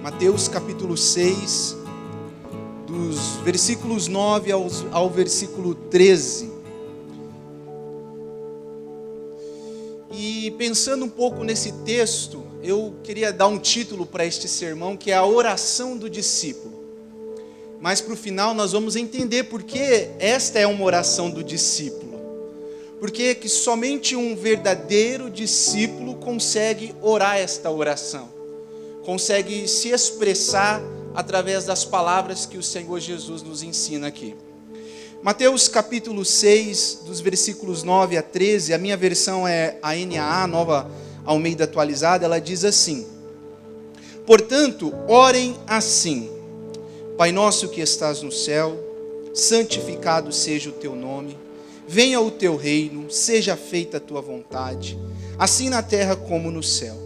Mateus capítulo 6, dos versículos 9 ao versículo 13. E pensando um pouco nesse texto, eu queria dar um título para este sermão, que é a oração do discípulo. Mas para o final nós vamos entender por que esta é uma oração do discípulo. Porque que somente um verdadeiro discípulo consegue orar esta oração. Consegue se expressar através das palavras que o Senhor Jesus nos ensina aqui. Mateus capítulo 6, dos versículos 9 a 13, a minha versão é a NAA, Nova Almeida Atualizada, ela diz assim: portanto, orem assim: Pai nosso que estás no céu, santificado seja o teu nome, venha o teu reino, seja feita a tua vontade, assim na terra como no céu.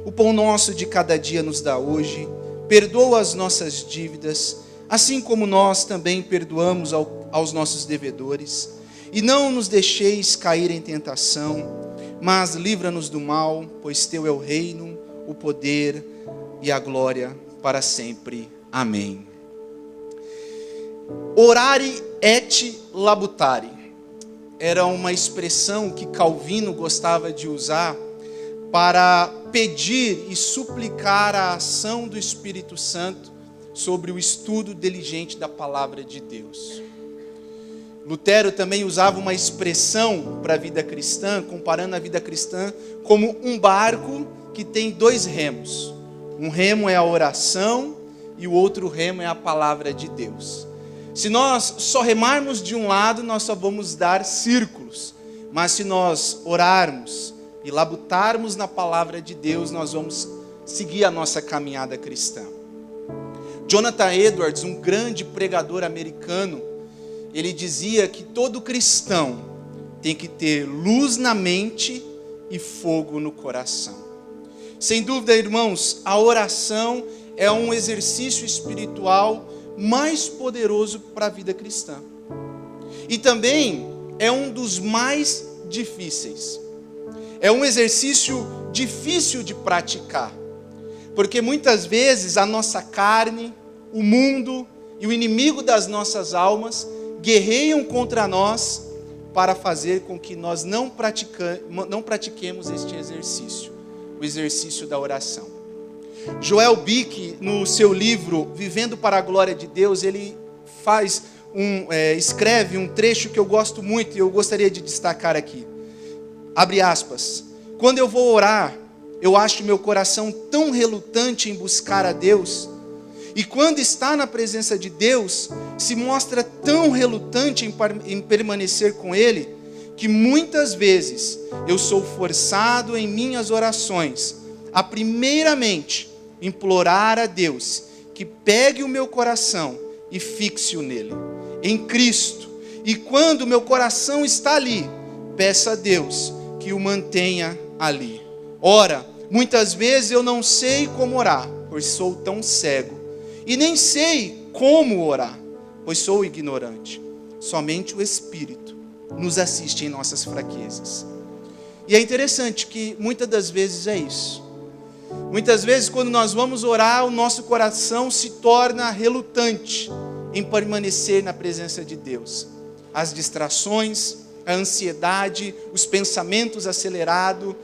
O pão nosso de cada dia nos dá hoje, perdoa as nossas dívidas, assim como nós também perdoamos aos nossos devedores. E não nos deixeis cair em tentação, mas livra-nos do mal, pois teu é o reino, o poder e a glória para sempre. Amém. Orare et labutare era uma expressão que Calvino gostava de usar para pedir e suplicar a ação do Espírito Santo sobre o estudo diligente da palavra de Deus. Lutero também usava uma expressão para a vida cristã, comparando a vida cristã como um barco que tem dois remos. Um remo é a oração e o outro remo é a palavra de Deus. Se nós só remarmos de um lado, nós só vamos dar círculos. Mas se nós orarmos e labutarmos na palavra de Deus, nós vamos seguir a nossa caminhada cristã. Jonathan Edwards, um grande pregador americano, ele dizia que todo cristão tem que ter luz na mente e fogo no coração. Sem dúvida, irmãos, a oração é um exercício espiritual mais poderoso para a vida cristã. E também é um dos mais difíceis. É um exercício difícil de praticar, porque muitas vezes a nossa carne, o mundo e o inimigo das nossas almas guerreiam contra nós para fazer com que nós não pratiquemos este exercício, o exercício da oração. Joel Bick, no seu livro Vivendo para a Glória de Deus, ele escreve um trecho que eu gosto muito e eu gostaria de destacar aqui. Abre aspas: quando eu vou orar, eu acho meu coração tão relutante em buscar a Deus, e quando está na presença de Deus, se mostra tão relutante em permanecer com Ele, que muitas vezes eu sou forçado em minhas orações a primeiramente implorar a Deus que pegue o meu coração e fixe-o nele, em Cristo, e quando o meu coração está ali, peço a Deus que o mantenha ali. Ora, muitas vezes eu não sei como orar, pois sou tão cego, e nem sei como orar, pois sou ignorante. Somente o Espírito nos assiste em nossas fraquezas. E é interessante que muitas das vezes é isso. Muitas vezes quando nós vamos orar, o nosso coração se torna relutante em permanecer na presença de Deus. As distrações, a ansiedade, os pensamentos acelerados,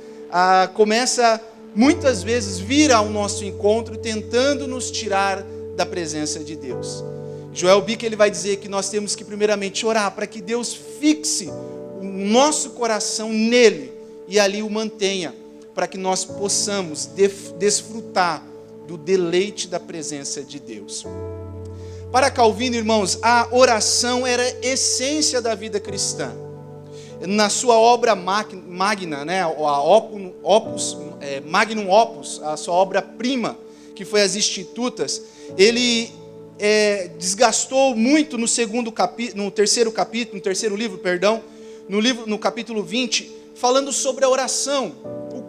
começa muitas vezes vir ao nosso encontro tentando nos tirar da presença de Deus. Joel Bick, ele vai dizer que nós temos que primeiramente orar para que Deus fixe o nosso coração nele e ali o mantenha, para que nós possamos desfrutar do deleite da presença de Deus. Para Calvino, irmãos, a oração era a essência da vida cristã. Na sua obra magna, né, Magnum Opus, a sua obra-prima, que foi as Institutas, ele desgastou muito no terceiro livro, no capítulo 20, falando sobre a oração,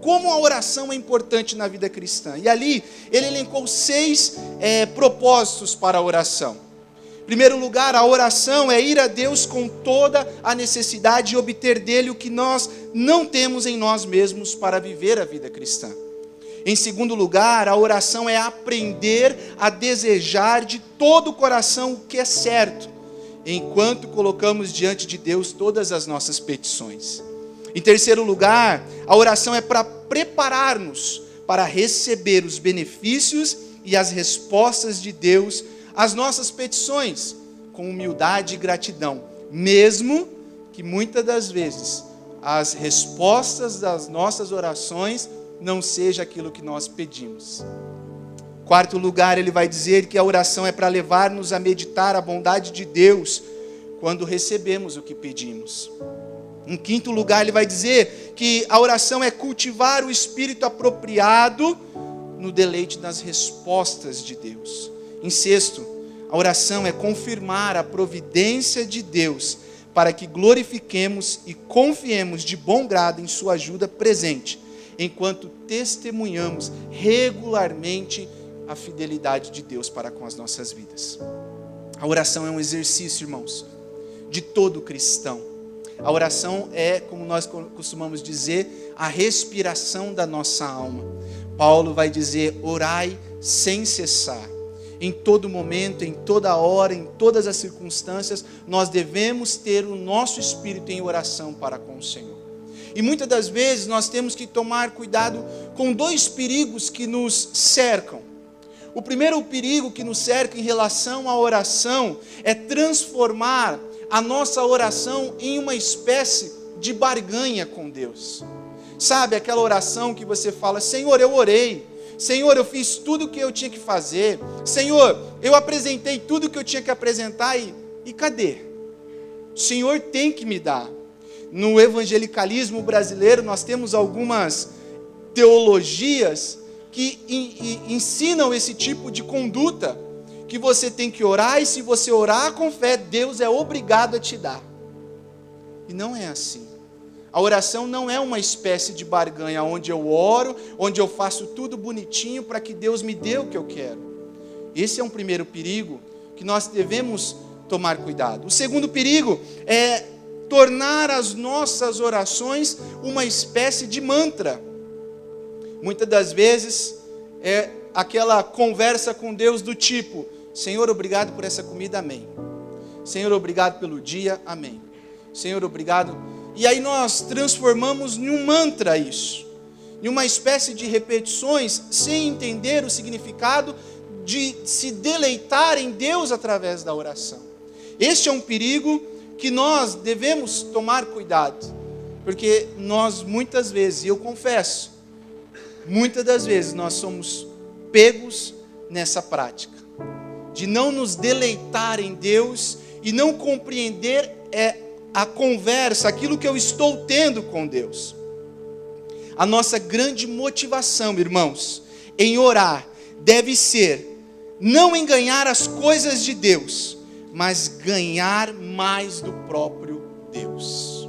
como a oração é importante na vida cristã. E ali ele elencou 6 propósitos para a oração. Em primeiro lugar, a oração é ir a Deus com toda a necessidade de obter dele o que nós não temos em nós mesmos para viver a vida cristã. Em segundo lugar, a oração é aprender a desejar de todo o coração o que é certo, enquanto colocamos diante de Deus todas as nossas petições. Em terceiro lugar, a oração é para preparar-nos para receber os benefícios e as respostas de Deus às nossas petições, com humildade e gratidão, mesmo que muitas das vezes as respostas das nossas orações não seja aquilo que nós pedimos. Quarto lugar, ele vai dizer que a oração é para levar-nos a meditar a bondade de Deus quando recebemos o que pedimos. Em quinto lugar, ele vai dizer que a oração é cultivar o espírito apropriado no deleite das respostas de Deus. Em sexto, a oração é confirmar a providência de Deus para que glorifiquemos e confiemos de bom grado em sua ajuda presente, enquanto testemunhamos regularmente a fidelidade de Deus para com as nossas vidas. A oração é um exercício, irmãos, de todo cristão. A oração é, como nós costumamos dizer, a respiração da nossa alma. Paulo vai dizer: orai sem cessar. Em todo momento, em toda hora, em todas as circunstâncias, nós devemos ter o nosso espírito em oração para com o Senhor. E muitas das vezes nós temos que tomar cuidado com dois perigos que nos cercam. O primeiro perigo que nos cerca em relação à oração é transformar a nossa oração em uma espécie de barganha com Deus. Sabe, aquela oração que você fala: Senhor, eu orei. Senhor, eu fiz tudo o que eu tinha que fazer. Senhor, eu apresentei tudo o que eu tinha que apresentar e cadê? O Senhor tem que me dar. No evangelicalismo brasileiro, nós temos algumas teologias que ensinam esse tipo de conduta, que você tem que orar, e se você orar com fé, Deus é obrigado a te dar. E não é assim. A oração não é uma espécie de barganha, onde eu oro, onde eu faço tudo bonitinho para que Deus me dê o que eu quero. Esse é um primeiro perigo que nós devemos tomar cuidado. O segundo perigo é tornar as nossas orações uma espécie de mantra. Muitas das vezes é aquela conversa com Deus do tipo: Senhor, obrigado por essa comida, amém. Senhor, obrigado pelo dia, amém. Senhor, obrigado. E aí nós transformamos em um mantra isso, em uma espécie de repetições, sem entender o significado de se deleitar em Deus através da oração. Este é um perigo que nós devemos tomar cuidado, porque nós muitas vezes, e eu confesso, muitas das vezes nós somos pegos nessa prática, de não nos deleitar em Deus e não compreender a conversa, aquilo que eu estou tendo com Deus. A nossa grande motivação, irmãos, em orar, deve ser não em ganhar as coisas de Deus, mas ganhar mais do próprio Deus.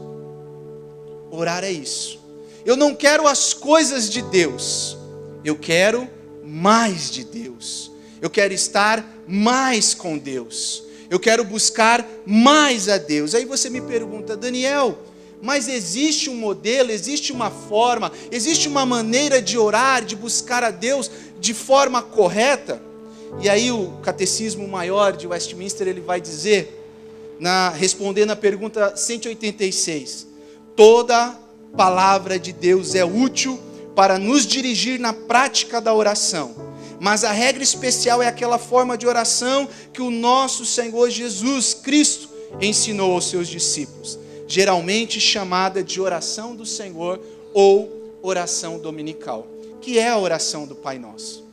Orar é isso. Eu não quero as coisas de Deus, eu quero mais de Deus. Eu quero estar mais com Deus. Eu quero buscar mais a Deus. Aí você me pergunta: Daniel, mas existe um modelo, existe uma forma, existe uma maneira de orar, de buscar a Deus de forma correta? E aí o Catecismo Maior de Westminster, ele vai dizer, respondendo a pergunta 186, toda palavra de Deus é útil para nos dirigir na prática da oração. Mas a regra especial é aquela forma de oração que o nosso Senhor Jesus Cristo ensinou aos seus discípulos, geralmente chamada de oração do Senhor ou oração dominical, que é a oração do Pai Nosso.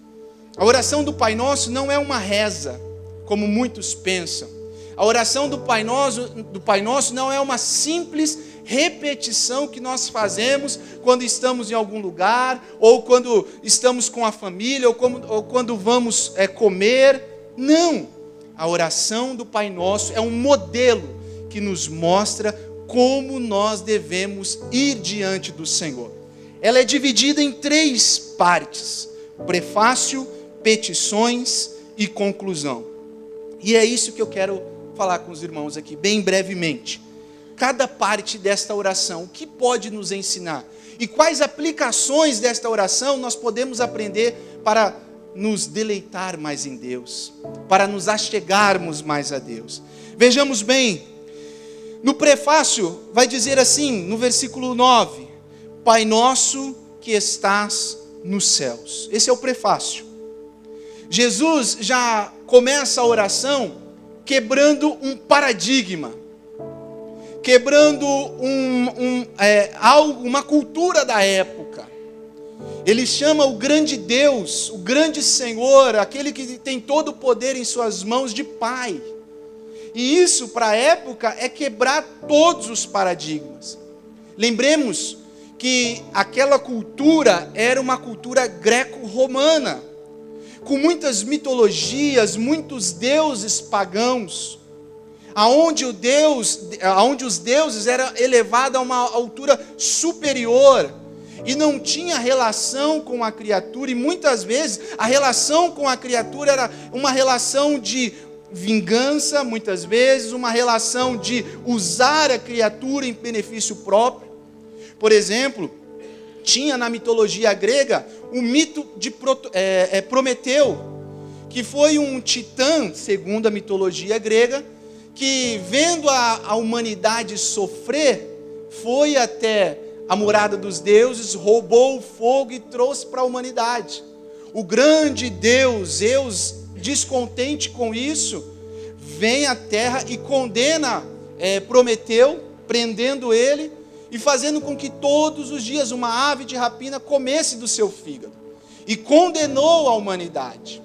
A oração do Pai Nosso não é uma reza, como muitos pensam. A oração do Pai Nosso não é uma simples repetição que nós fazemos quando estamos em algum lugar, ou quando estamos com a família, ou quando vamos comer. Não! A oração do Pai Nosso é um modelo que nos mostra como nós devemos ir diante do Senhor. Ela é dividida em 3 partes: prefácio, petições e conclusão. E é isso que eu quero falar com os irmãos aqui, bem brevemente. Cada parte desta oração, o que pode nos ensinar? E quais aplicações desta oração nós podemos aprender para nos deleitar mais em Deus, para nos achegarmos mais a Deus? Vejamos bem, no prefácio vai dizer assim, no versículo 9: Pai nosso que estás nos céus. Esse é o prefácio. Jesus já começa a oração quebrando um paradigma, quebrando uma cultura da época. Ele chama o grande Deus, o grande Senhor, aquele que tem todo o poder em suas mãos, de Pai. E isso, para a época, é quebrar todos os paradigmas. Lembremos que aquela cultura era uma cultura greco-romana, com muitas mitologias, muitos deuses pagãos, aonde os deuses eram elevados a uma altura superior, e não tinha relação com a criatura, e muitas vezes a relação com a criatura era uma relação de vingança, muitas vezes uma relação de usar a criatura em benefício próprio. Por exemplo, tinha na mitologia grega o mito de Prometeu, que foi um titã, segundo a mitologia grega, que vendo a humanidade sofrer, foi até a morada dos deuses, roubou o fogo e trouxe para a humanidade. O grande Deus, Zeus, descontente com isso, vem à terra e condena Prometeu, prendendo ele e fazendo com que todos os dias uma ave de rapina comesse do seu fígado, e condenou a humanidade.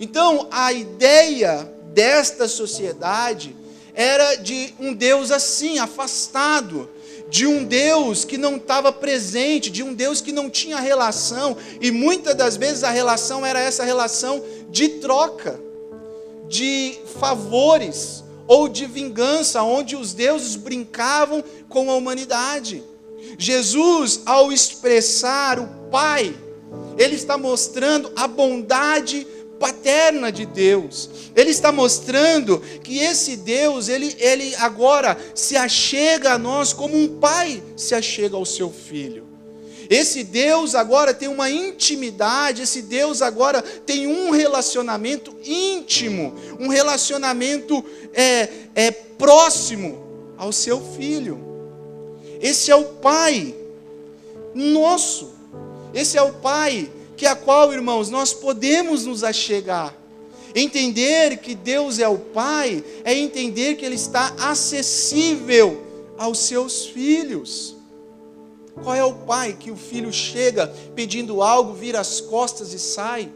Então, a ideia desta sociedade era de um Deus assim, afastado, de um Deus que não estava presente, de um Deus que não tinha relação, e muitas das vezes a relação era essa relação de troca, de favores, ou de vingança, onde os deuses brincavam com a humanidade. Jesus, ao expressar o Pai, ele está mostrando a bondade paterna de Deus. Ele está mostrando que esse Deus, ele agora se achega a nós como um pai se achega ao seu filho. Esse Deus agora tem uma intimidade, esse Deus agora tem um relacionamento íntimo, um relacionamento próximo ao seu filho. Esse é o Pai nosso, esse é o Pai que a qual, irmãos, nós podemos nos achegar. Entender que Deus é o Pai é entender que Ele está acessível aos seus filhos. Qual é o pai que o filho chega pedindo algo, vira as costas e sai?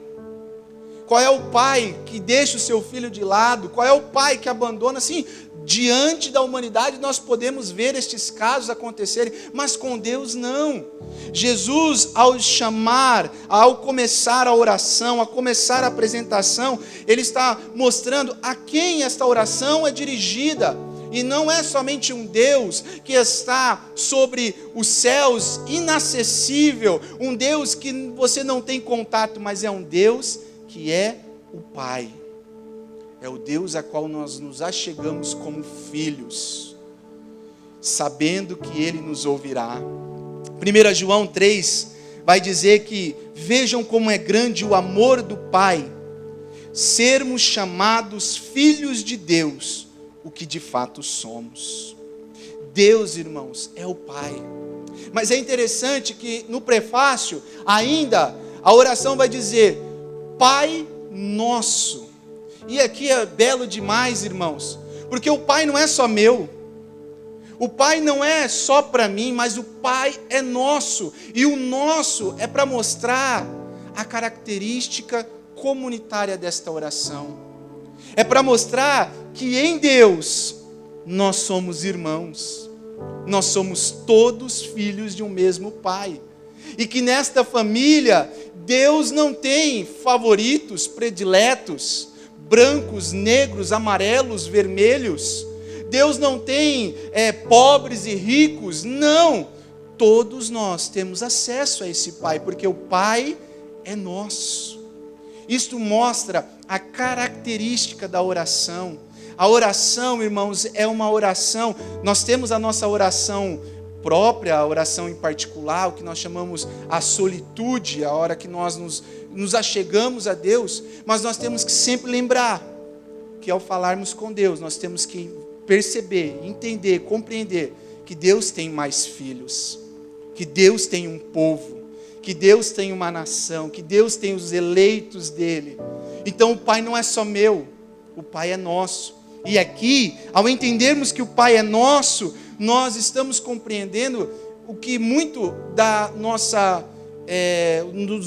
Qual é o pai que deixa o seu filho de lado? Qual é o pai que abandona? Assim, diante da humanidade nós podemos ver estes casos acontecerem, mas com Deus não. Jesus, ao chamar, ao começar a oração, a começar a apresentação, Ele está mostrando a quem esta oração é dirigida. E não é somente um Deus que está sobre os céus, inacessível, um Deus que você não tem contato, mas é um Deus que é o Pai. É o Deus a qual nós nos achegamos como filhos, sabendo que Ele nos ouvirá. 1 João 3 vai dizer que vejam como é grande o amor do Pai, sermos chamados filhos de Deus, o que de fato somos. Deus, irmãos, é o Pai. Mas é interessante que no prefácio, ainda, a oração vai dizer, Pai nosso. E aqui é belo demais, irmãos, porque o Pai não é só meu, o Pai não é só para mim, mas o Pai é nosso, e o nosso é para mostrar a característica comunitária desta oração. É para mostrar que em Deus nós somos irmãos, nós somos todos filhos de um mesmo Pai, e que nesta família Deus não tem favoritos, prediletos, brancos, negros, amarelos, vermelhos. Deus não tem pobres e ricos, não. Todos nós temos acesso a esse Pai, porque o Pai é nosso. Isto mostra a característica da oração. A oração, irmãos, é uma oração. Nós temos a nossa oração própria, a oração em particular, o que nós chamamos a solitude, a hora que nós nos achegamos a Deus. Mas nós temos que sempre lembrar que ao falarmos com Deus, nós temos que perceber, entender, compreender que Deus tem mais filhos, que Deus tem um povo, que Deus tem uma nação, que Deus tem os eleitos dele. Então o Pai não é só meu, o Pai é nosso. E aqui, ao entendermos que o Pai é nosso, nós estamos compreendendo o que muito da nossa, do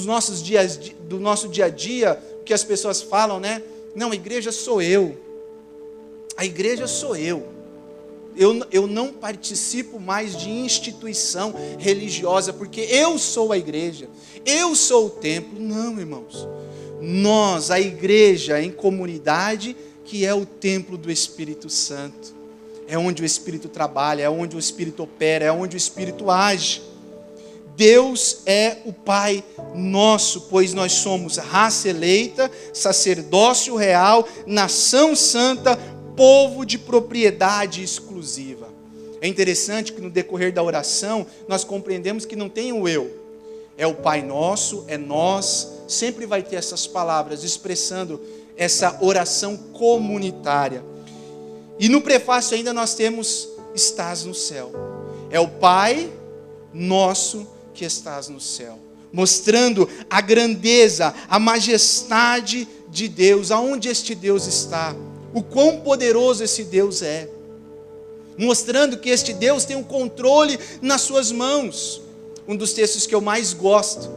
nosso dia a dia, que as pessoas falam, né? Não, a igreja sou eu. A igreja sou eu. Eu não participo mais de instituição religiosa, porque eu sou a igreja, eu sou o templo. Não, irmãos. Nós, a igreja em comunidade, que é o templo do Espírito Santo. É onde o Espírito trabalha, é onde o Espírito opera, é onde o Espírito age. Deus é o Pai nosso, pois nós somos raça eleita, sacerdócio real, nação santa, povo de propriedade exclusiva. É interessante que no decorrer da oração, nós compreendemos que não tem o eu. É o Pai nosso, é nós, sempre vai ter essas palavras expressando essa oração comunitária. E no prefácio ainda nós temos, estás no céu. É o Pai nosso que estás no céu. Mostrando a grandeza, a majestade de Deus, aonde este Deus está. O quão poderoso esse Deus é. Mostrando que este Deus tem um controle nas suas mãos. Um dos textos que eu mais gosto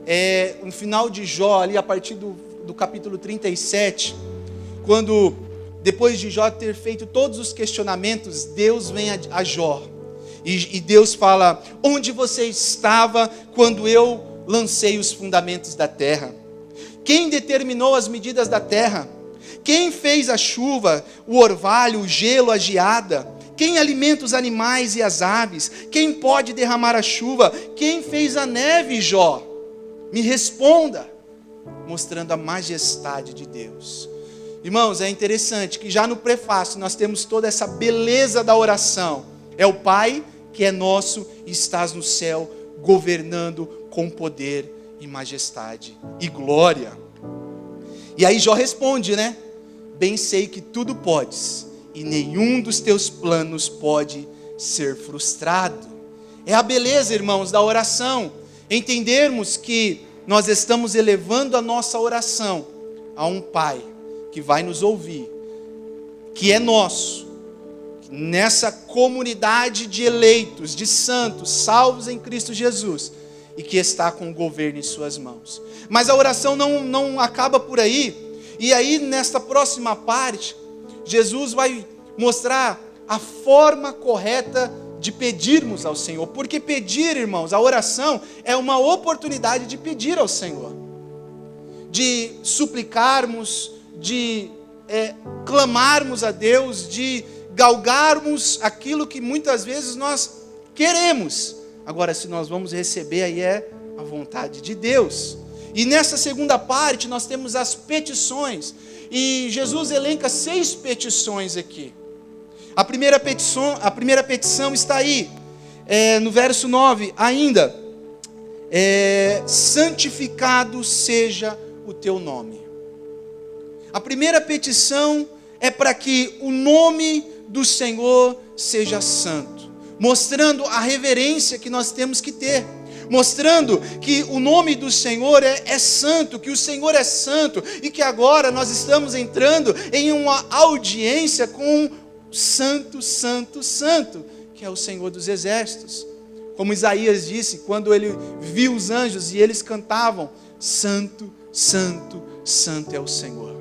é no final de Jó, ali a partir do capítulo 37, quando, depois de Jó ter feito todos os questionamentos, Deus vem a Jó. E Deus fala, onde você estava quando eu lancei os fundamentos da terra? Quem determinou as medidas da terra? Quem fez a chuva, o orvalho, o gelo, a geada? Quem alimenta os animais e as aves? Quem pode derramar a chuva? Quem fez a neve, Jó? Me responda. Mostrando a majestade de Deus. Irmãos, é interessante que já no prefácio nós temos toda essa beleza da oração. É o Pai que é nosso e estás no céu, governando com poder e majestade e glória. E aí Jó responde, né? Bem sei que tudo podes, e nenhum dos teus planos pode ser frustrado. É a beleza, irmãos, da oração. Entendermos que nós estamos elevando a nossa oração a um Pai que vai nos ouvir, que é nosso, nessa comunidade de eleitos, de santos, salvos em Cristo Jesus, e que está com o governo em suas mãos. Mas a oração não acaba por aí, e aí nesta próxima parte, Jesus vai mostrar a forma correta de pedirmos ao Senhor, porque pedir, irmãos, a oração é uma oportunidade de pedir ao Senhor, de suplicarmos, de clamarmos a Deus, de galgarmos aquilo que muitas vezes nós queremos. Agora, se nós vamos receber, aí é a vontade de Deus. E nessa segunda parte nós temos as petições, e Jesus elenca 6 petições aqui. A primeira petição está aí, no verso 9 ainda. Santificado seja o teu nome. A primeira petição é para que o nome do Senhor seja santo, mostrando a reverência que nós temos que ter, mostrando que o nome do Senhor é santo, que o Senhor é santo, e que agora nós estamos entrando em uma audiência com santo, santo, santo, que é o Senhor dos exércitos. Como Isaías disse, quando ele viu os anjos e eles cantavam, santo, santo, santo é o Senhor.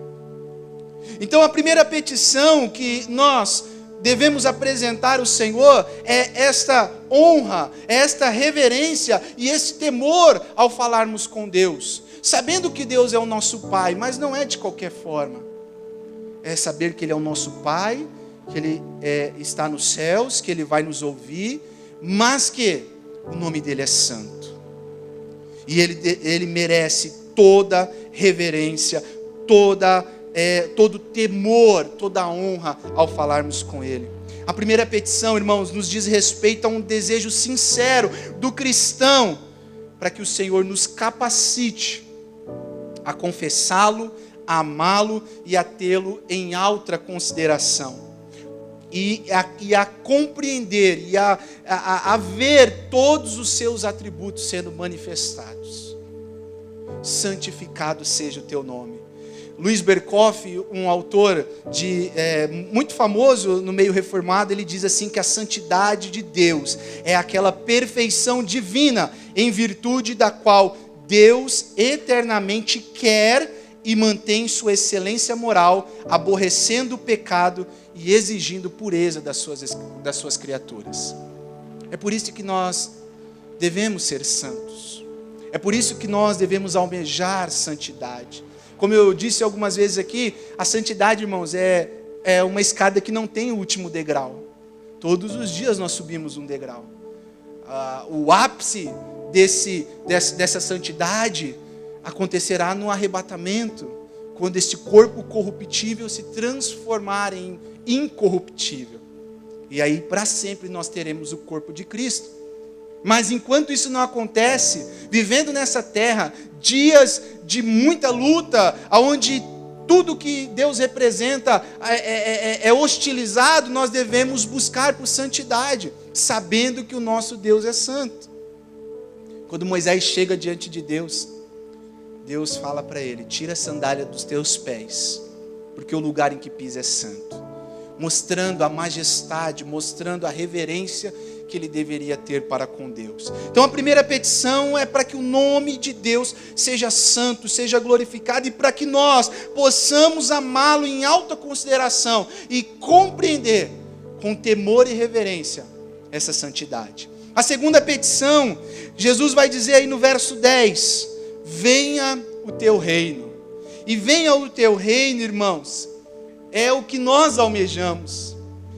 Então a primeira petição que nós devemos apresentar ao Senhor é esta honra, esta reverência e esse temor ao falarmos com Deus, sabendo que Deus é o nosso Pai, mas não é de qualquer forma. É saber que Ele é o nosso Pai, que Ele está nos céus, que Ele vai nos ouvir, mas que o nome dEle é santo. E Ele merece toda reverência, todo temor, toda honra ao falarmos com Ele. A primeira petição, irmãos, nos diz respeito a um desejo sincero do cristão, para que o Senhor nos capacite a confessá-lo, a amá-lo e a tê-lo em alta consideração. E a compreender e a ver todos os seus atributos sendo manifestados. Santificado seja o teu nome. Luiz Berkoff, um autor muito famoso no meio reformado, ele diz assim que a santidade de Deus é aquela perfeição divina em virtude da qual Deus eternamente quer e mantém sua excelência moral, aborrecendo o pecado e exigindo pureza das suas criaturas. É por isso que nós devemos ser santos. É por isso que nós devemos almejar santidade. Como eu disse algumas vezes aqui, a santidade, irmãos, é uma escada que não tem o último degrau. Todos os dias nós subimos um degrau. O ápice dessa santidade acontecerá no arrebatamento, quando este corpo corruptível se transformar em incorruptível. E aí, para sempre, nós teremos o corpo de Cristo. Mas enquanto isso não acontece, vivendo nessa terra, dias de muita luta, onde tudo que Deus representa é hostilizado, nós devemos buscar por santidade, sabendo que o nosso Deus é santo. Quando Moisés chega diante de Deus, Deus fala para ele: tira a sandália dos teus pés, porque o lugar em que pisa é santo. Mostrando a majestade, mostrando a reverência que ele deveria ter para com Deus. Então a primeira petição é para que o nome de Deus seja santo, seja glorificado, e para que nós possamos amá-lo em alta consideração e compreender com temor e reverência essa santidade. A segunda petição, Jesus vai dizer aí no verso 10, venha o teu reino. E venha o teu reino, irmãos, é o que nós almejamos.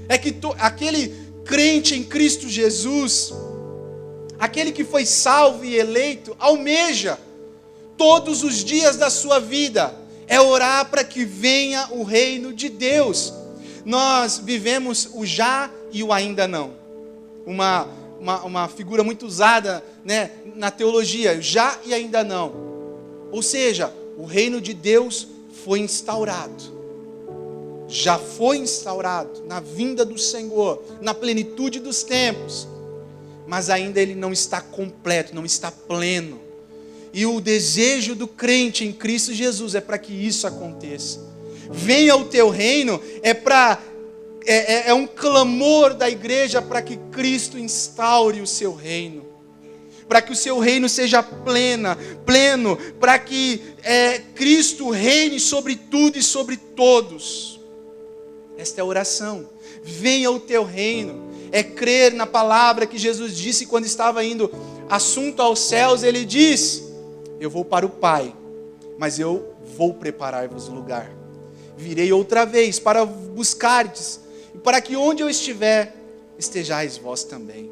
É que aquele crente em Cristo Jesus, aquele que foi salvo e eleito, almeja todos os dias da sua vida, é orar para que venha o reino de Deus. Nós vivemos o já e o ainda não. Uma figura muito usada, né, na teologia, já e ainda não. Ou seja, o reino de Deus foi instaurado. Já foi instaurado na vinda do Senhor, na plenitude dos tempos, mas ainda ele não está completo, não está pleno. E o desejo do crente em Cristo Jesus é para que isso aconteça. Venha o teu reino, é um clamor da igreja para que Cristo instaure o seu reino, para que o seu reino seja pleno, para que Cristo reine sobre tudo e sobre todos. Esta é a oração. Venha o teu reino. É crer na palavra que Jesus disse quando estava indo assunto aos céus. Ele diz: eu vou para o Pai, mas eu vou preparar-vos lugar. Virei outra vez para buscar-te, e para que onde eu estiver, estejais vós também.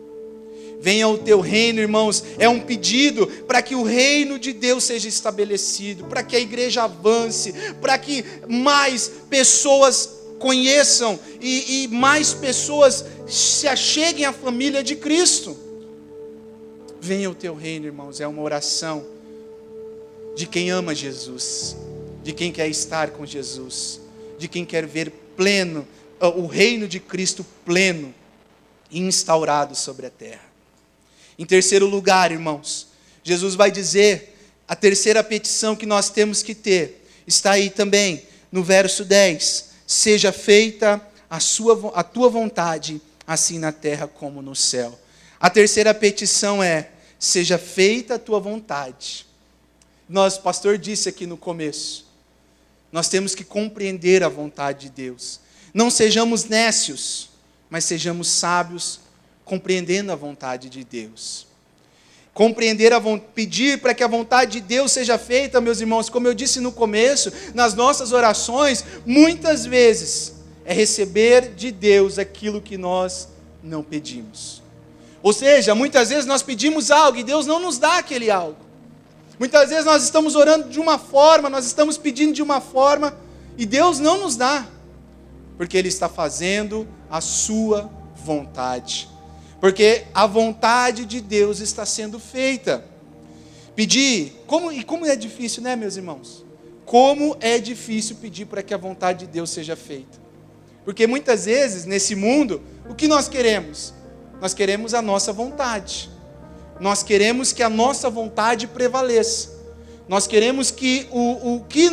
Venha o teu reino, irmãos, é um pedido para que o reino de Deus seja estabelecido, para que a igreja avance, para que mais pessoas conheçam e mais pessoas se acheguem à família de Cristo. Venha o teu reino, irmãos, é uma oração de quem ama Jesus, de quem quer estar com Jesus, de quem quer ver pleno, o reino de Cristo pleno e instaurado sobre a terra. Em terceiro lugar, irmãos, Jesus vai dizer, a terceira petição que nós temos que ter, está aí também no verso 10, seja feita a tua vontade, assim na terra como no céu. A terceira petição é, seja feita a tua vontade. O pastor disse aqui no começo, nós temos que compreender a vontade de Deus. Não sejamos nécios, mas sejamos sábios, compreendendo a vontade de Deus. Pedir para que a vontade de Deus seja feita, meus irmãos, como eu disse no começo, nas nossas orações, muitas vezes é receber de Deus aquilo que nós não pedimos. Ou seja, muitas vezes nós pedimos algo e Deus não nos dá aquele algo. Muitas vezes nós estamos orando de uma forma, nós estamos pedindo de uma forma, e Deus não nos dá, porque Ele está fazendo a sua vontade. Porque a vontade de Deus está sendo feita. Pedir, como é difícil, né, meus irmãos? Como é difícil pedir para que a vontade de Deus seja feita. Porque muitas vezes, nesse mundo, o que nós queremos? Nós queremos a nossa vontade. Nós queremos que a nossa vontade prevaleça. Nós queremos que o que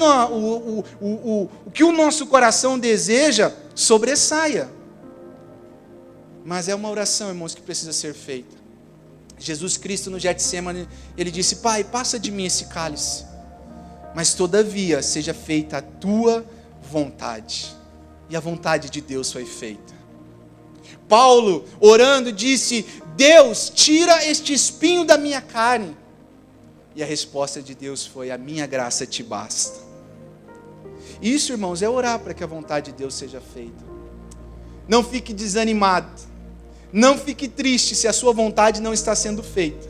o nosso coração deseja sobressaia. Mas é uma oração, irmãos, que precisa ser feita. Jesus Cristo no Getsemane, Ele disse: Pai, passa de mim esse cálice, mas todavia seja feita a tua vontade. E a vontade de Deus foi feita. Paulo, orando, disse: Deus, tira este espinho da minha carne. E a resposta de Deus foi: a minha graça te basta. Isso, irmãos, é orar para que a vontade de Deus seja feita. Não fique desanimado. Não fique triste se a sua vontade não está sendo feita.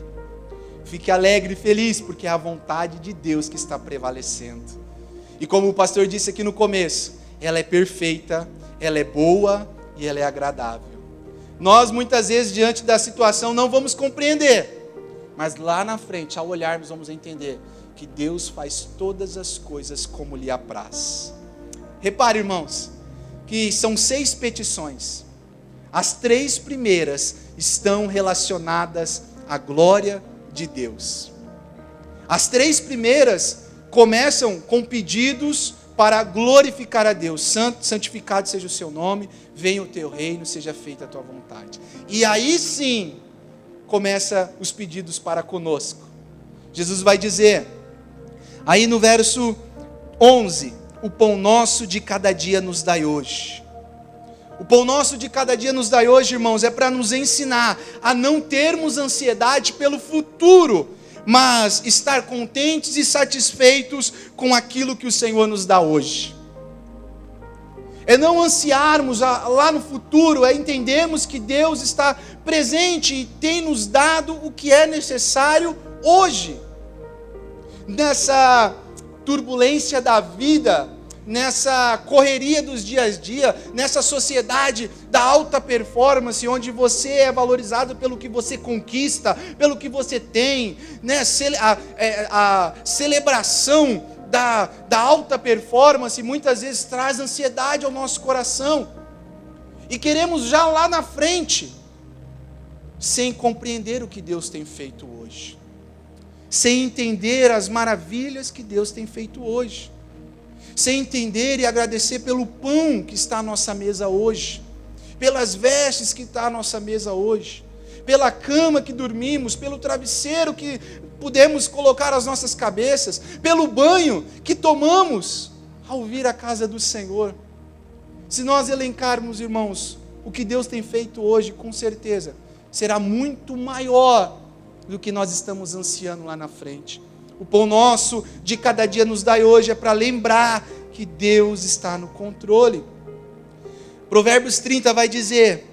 Fique alegre e feliz, porque é a vontade de Deus que está prevalecendo. E como o pastor disse aqui no começo, ela é perfeita, ela é boa e ela é agradável. Nós muitas vezes diante da situação não vamos compreender, mas lá na frente, ao olharmos, vamos entender que Deus faz todas as coisas como lhe apraz. Repare, irmãos, que são 6 petições. As 3 primeiras estão relacionadas à glória de Deus. As 3 primeiras começam com pedidos para glorificar a Deus. Santo, santificado seja o seu nome, venha o teu reino, seja feita a tua vontade. E aí sim, começa os pedidos para conosco. Jesus vai dizer, aí no verso 11, o pão nosso de cada dia nos dai hoje. O pão nosso de cada dia nos dai hoje, irmãos, é para nos ensinar a não termos ansiedade pelo futuro, mas estar contentes e satisfeitos com aquilo que o Senhor nos dá hoje. É não ansiarmos lá no futuro, é entendermos que Deus está presente e tem nos dado o que é necessário hoje. Nessa turbulência da vida, nessa correria dos dias a dia, nessa sociedade da alta performance, onde você é valorizado pelo que você conquista, pelo que você tem, né? A celebração da alta performance muitas vezes traz ansiedade ao nosso coração, e queremos já lá na frente, sem compreender o que Deus tem feito hoje, sem entender as maravilhas que Deus tem feito hoje, sem entender e agradecer pelo pão que está à nossa mesa hoje, pelas vestes que está à nossa mesa hoje, pela cama que dormimos, pelo travesseiro que pudemos colocar as nossas cabeças, pelo banho que tomamos ao vir à casa do Senhor. Se nós elencarmos, irmãos, o que Deus tem feito hoje, com certeza será muito maior do que nós estamos ansiando lá na frente. O pão nosso de cada dia nos dai hoje é para lembrar que Deus está no controle. Provérbios 30 vai dizer: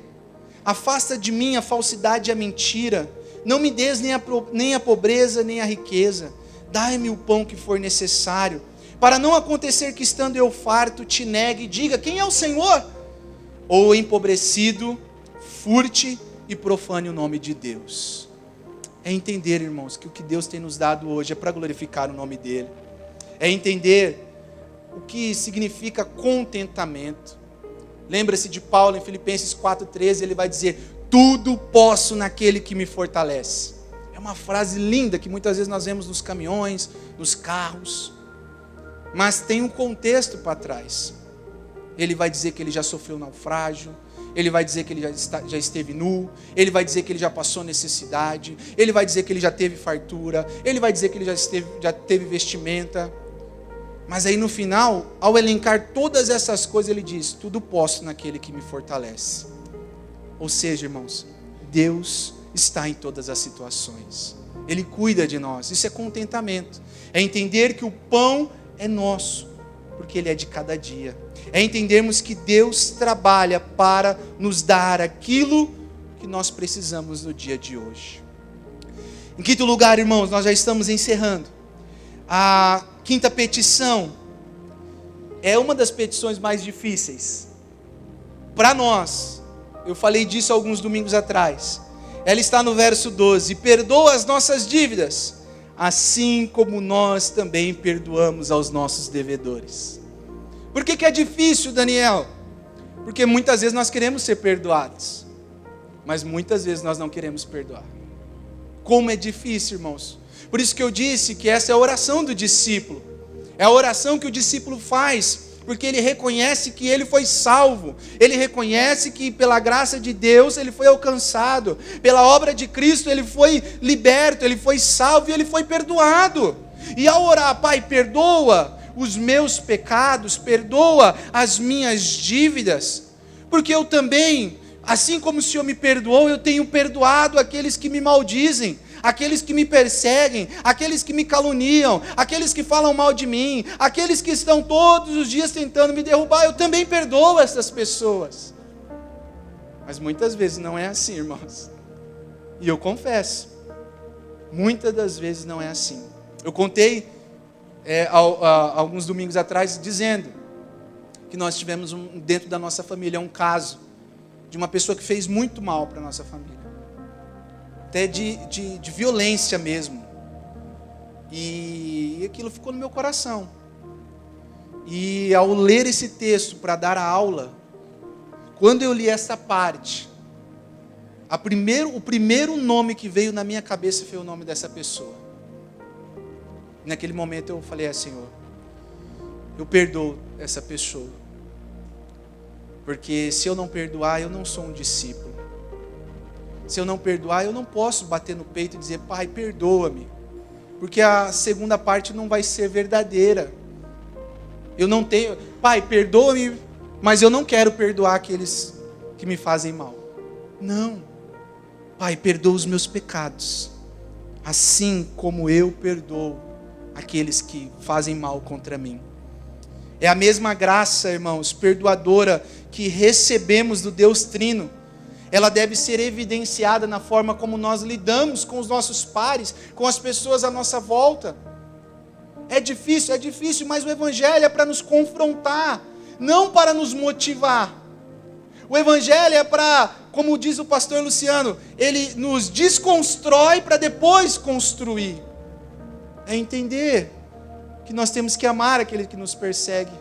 afasta de mim a falsidade e a mentira, não me des nem a pobreza nem a riqueza, dai-me o pão que for necessário, para não acontecer que estando eu farto te negue e diga: quem é o Senhor? Ou empobrecido, furte e profane o nome de Deus. É entender, irmãos, que o que Deus tem nos dado hoje é para glorificar o nome dEle. É entender o que significa contentamento. Lembra-se de Paulo em Filipenses 4,13, ele vai dizer: tudo posso naquele que me fortalece. É uma frase linda que muitas vezes nós vemos nos caminhões, nos carros, mas tem um contexto para trás. Ele vai dizer que ele já sofreu naufrágio, ele vai dizer que ele já esteve nu, ele vai dizer que ele já passou necessidade, ele vai dizer que ele já teve fartura, ele vai dizer que ele já teve vestimenta. Mas aí no final, ao elencar todas essas coisas, ele diz: tudo posso naquele que me fortalece. Ou seja, irmãos, Deus está em todas as situações, Ele cuida de nós. Isso é contentamento, é entender que o pão é nosso, porque Ele é de cada dia. É entendermos que Deus trabalha para nos dar aquilo que nós precisamos no dia de hoje. Em quinto lugar, irmãos, nós já estamos encerrando. A quinta petição é uma das petições mais difíceis para nós. Eu falei disso alguns domingos atrás. Ela está no verso 12: perdoa as nossas dívidas, assim como nós também perdoamos aos nossos devedores. Por que é difícil, Daniel? Porque muitas vezes nós queremos ser perdoados, mas muitas vezes nós não queremos perdoar. Como é difícil, irmãos. Por isso que eu disse que essa é a oração do discípulo. É a oração que o discípulo faz, porque ele reconhece que ele foi salvo. Ele reconhece que pela graça de Deus ele foi alcançado. Pela obra de Cristo ele foi liberto, ele foi salvo e ele foi perdoado. E ao orar, Pai, perdoa os meus pecados, perdoa as minhas dívidas, porque eu também, assim como o Senhor me perdoou, eu tenho perdoado aqueles que me maldizem, aqueles que me perseguem, aqueles que me caluniam, aqueles que falam mal de mim, aqueles que estão todos os dias tentando me derrubar, eu também perdoo essas pessoas. Mas muitas vezes não é assim, irmãos. E eu confesso, muitas das vezes não é assim. Eu contei alguns domingos atrás dizendo que nós tivemos dentro da nossa família um caso de uma pessoa que fez muito mal para a nossa família, até de violência mesmo, e aquilo ficou no meu coração. E ao ler esse texto para dar a aula, quando eu li essa parte, o primeiro nome que veio na minha cabeça foi o nome dessa pessoa. Naquele momento eu falei: Senhor, eu perdoo essa pessoa, porque se eu não perdoar, eu não sou um discípulo. Se eu não perdoar, eu não posso bater no peito e dizer: Pai, perdoa-me, porque a segunda parte não vai ser verdadeira. Eu não tenho, Pai, perdoa-me, mas eu não quero perdoar aqueles que me fazem mal. Não, Pai, perdoa os meus pecados, assim como eu perdoo aqueles que fazem mal contra mim. É a mesma graça, irmãos, perdoadora que recebemos do Deus Trino. Ela deve ser evidenciada na forma como nós lidamos com os nossos pares, com as pessoas à nossa volta. É difícil, mas o Evangelho é para nos confrontar, não para nos motivar. O Evangelho é para, como diz o pastor Luciano, ele nos desconstrói para depois construir. É entender que nós temos que amar aquele que nos persegue,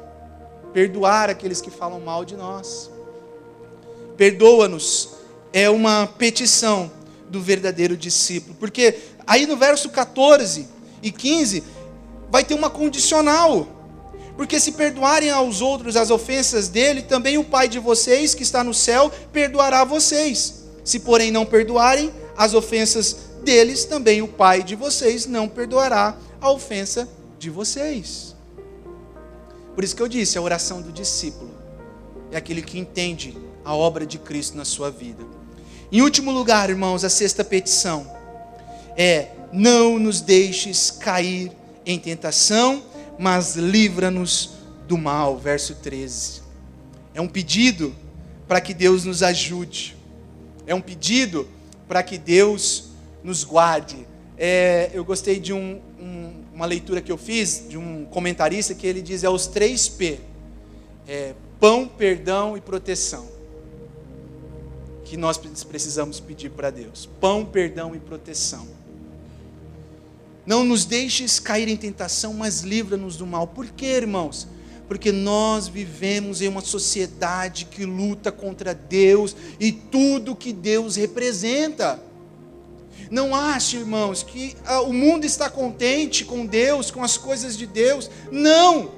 perdoar aqueles que falam mal de nós. Perdoa-nos é uma petição do verdadeiro discípulo, porque aí no verso 14 e 15 vai ter uma condicional, porque se perdoarem aos outros as ofensas dele, também o Pai de vocês que está no céu perdoará vocês. Se porém não perdoarem as ofensas deles, também o Pai de vocês não perdoará a ofensa de vocês. Por isso que eu disse, a oração do discípulo é aquele que entende a obra de Cristo na sua vida. Em último lugar, irmãos, a sexta petição é: não nos deixes cair em tentação, mas livra-nos do mal. Verso 13. É um pedido para que Deus nos ajude. É um pedido para que Deus nos guarde. Eu gostei de uma leitura que eu fiz, de um comentarista, que ele diz: os 3 P. Pão, perdão e proteção. Que nós precisamos pedir para Deus. Pão, perdão e proteção. Não nos deixes cair em tentação, mas livra-nos do mal. Por quê, irmãos? Porque nós vivemos em uma sociedade que luta contra Deus e tudo que Deus representa. Não ache, irmãos, que o mundo está contente com Deus, com as coisas de Deus. Não!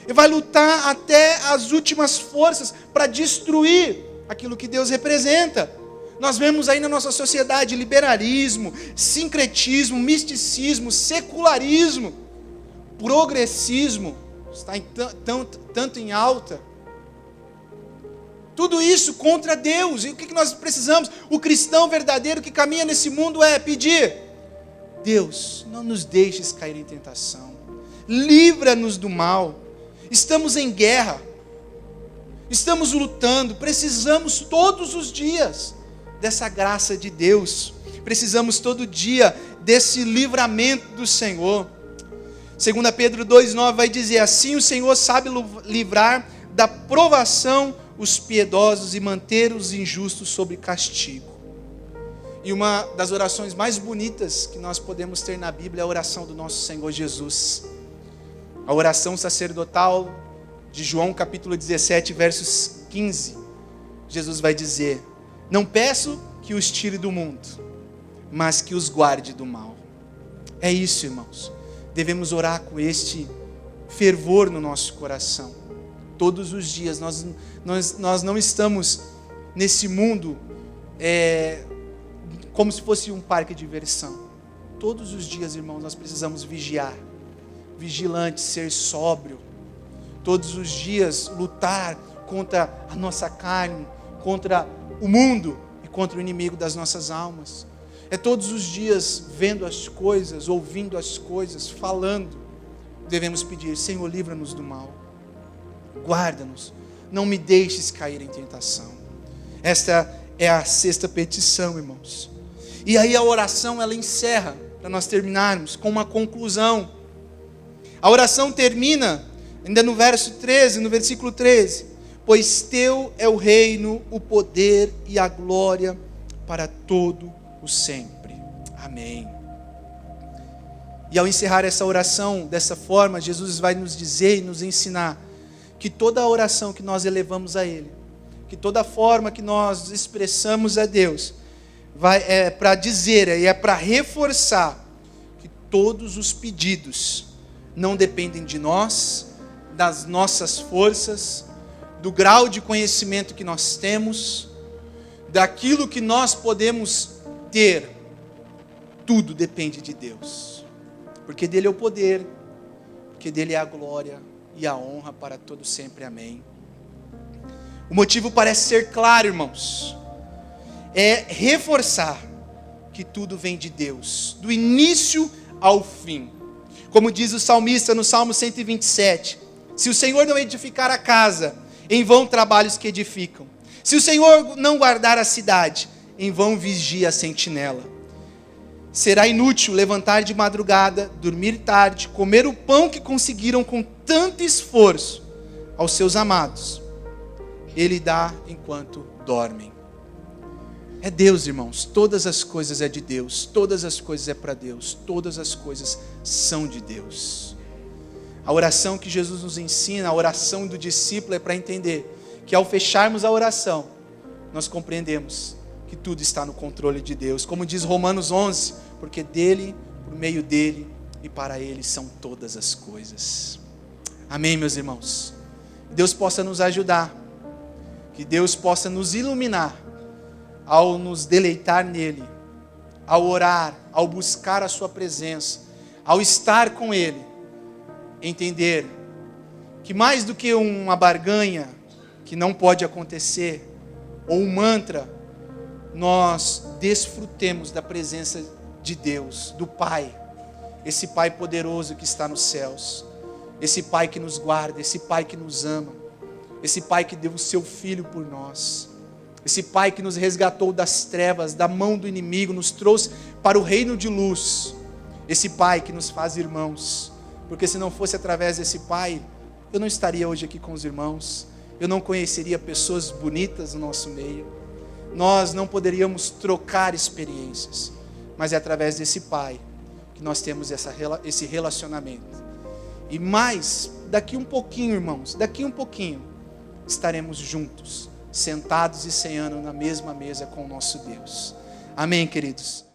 Ele vai lutar até as últimas forças para destruir aquilo que Deus representa. Nós vemos aí na nossa sociedade liberalismo, sincretismo, misticismo, secularismo, progressismo, está tanto em alta. Tudo isso contra Deus. E o que nós precisamos? O cristão verdadeiro que caminha nesse mundo é pedir: Deus, não nos deixes cair em tentação, livra-nos do mal. Estamos em guerra, estamos lutando, precisamos todos os dias dessa graça de Deus, precisamos todo dia desse livramento do Senhor. 2 Pedro 2,9 vai dizer: assim o Senhor sabe livrar da provação os piedosos e manter os injustos sob castigo. E uma das orações mais bonitas que nós podemos ter na Bíblia é a oração do nosso Senhor Jesus. A oração sacerdotal de João capítulo 17, versos 15. Jesus vai dizer: não peço que os tire do mundo, mas que os guarde do mal. É isso, irmãos. Devemos orar com este fervor no nosso coração. Todos os dias. Nós não estamos nesse mundo como se fosse um parque de diversão. Todos os dias, irmãos, nós precisamos vigiar. Vigilante, ser sóbrio. Todos os dias lutar contra a nossa carne, contra o mundo e contra o inimigo das nossas almas. É todos os dias vendo as coisas, ouvindo as coisas, falando. Devemos pedir: Senhor, livra-nos do mal. Guarda-nos. Não me deixes cair em tentação. Esta é a 6ª petição, irmãos. E aí a oração, ela encerra, para nós terminarmos, com uma conclusão. A oração termina, ainda no verso 13, no versículo 13. Pois teu é o reino, o poder e a glória para todo o sempre. Amém. E ao encerrar essa oração dessa forma, Jesus vai nos dizer e nos ensinar que toda a oração que nós elevamos a Ele, que toda forma que nós expressamos a Deus, é para dizer e é para reforçar que todos os pedidos não dependem de nós, das nossas forças, do grau de conhecimento que nós temos, daquilo que nós podemos ter. Tudo depende de Deus, porque dele é o poder, porque dele é a glória e a honra para todo sempre. Amém. O motivo parece ser claro, irmãos. É reforçar que tudo vem de Deus, do início ao fim. Como diz o salmista no Salmo 127, se o Senhor não edificar a casa, em vão trabalham os que edificam. Se o Senhor não guardar a cidade, em vão vigia a sentinela. Será inútil levantar de madrugada, dormir tarde, comer o pão que conseguiram com tanto esforço aos seus amados. Ele dá enquanto dormem. É Deus, irmãos. Todas as coisas é de Deus. Todas as coisas é para Deus. Todas as coisas são de Deus. A oração que Jesus nos ensina, a oração do discípulo, é para entender que ao fecharmos a oração, nós compreendemos que tudo está no controle de Deus. Como diz Romanos 11, porque dele, por meio dele e para ele são todas as coisas. Amém, meus irmãos? Que Deus possa nos ajudar, que Deus possa nos iluminar ao nos deleitar nele, ao orar, ao buscar a sua presença, ao estar com ele, entender que mais do que uma barganha que não pode acontecer, ou um mantra, nós desfrutemos da presença de Deus, do Pai, esse Pai poderoso que está nos céus, esse Pai que nos guarda, esse Pai que nos ama, esse Pai que deu o seu Filho por nós, esse Pai que nos resgatou das trevas, da mão do inimigo, nos trouxe para o reino de luz, esse Pai que nos faz irmãos, porque se não fosse através desse Pai, eu não estaria hoje aqui com os irmãos, eu não conheceria pessoas bonitas no nosso meio, nós não poderíamos trocar experiências, mas é através desse Pai que nós temos esse relacionamento. E mais, daqui um pouquinho, irmãos, daqui um pouquinho, estaremos juntos, sentados e ceando na mesma mesa com o nosso Deus. Amém, queridos?